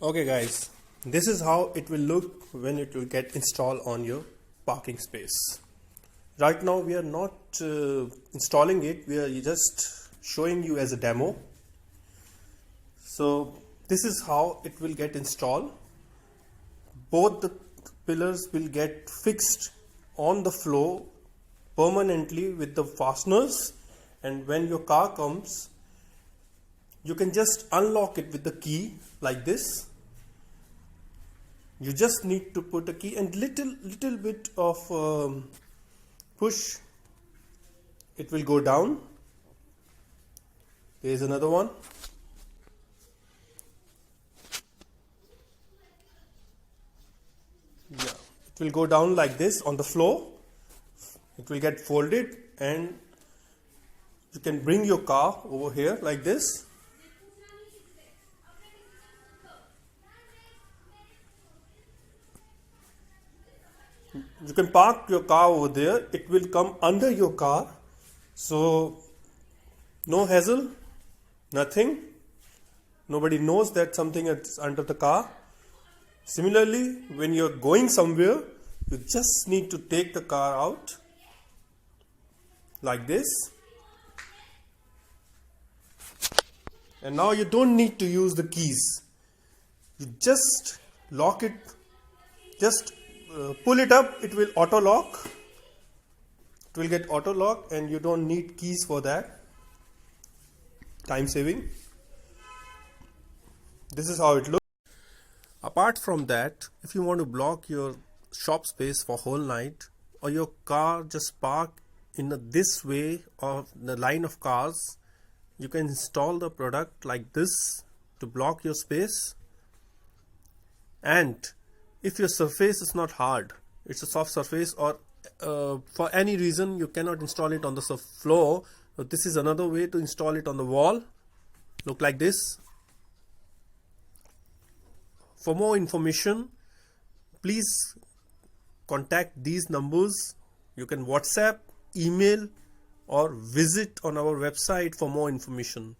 Okay guys, this is how it will look when it will get installed on your parking space. Right now we are not installing it, we are just showing you as a demo. So this is how it will get installed. Both the pillars will get fixed on the floor permanently with the fasteners, and when your car comes you can just unlock it with the key like this. You just need to put a key and little bit of push, it will go down. There is another one. Yeah, it will go down like this on the floor. It will get folded and you can bring your car over here like this. You can park your car over there. It will come under your car, so no hassle, nothing. Nobody knows that something is under the car. Similarly, when you're going somewhere, you just need to take the car out like this, and now you don't need to use the keys. You just lock it, just pull it up, it will auto lock. It will get auto lock and you don't need keys for that. Time saving. This is how it looks. Apart from that, if you want to block your shop space for whole night, or your car just park in this way of the line of cars, you can install the product like this to block your space. And if your surface is not hard, it's a soft surface, or for any reason you cannot install it on the floor, so this is another way to install it on the wall. Look like this. For more information, please contact these numbers. You can WhatsApp, email, or visit on our website for more information.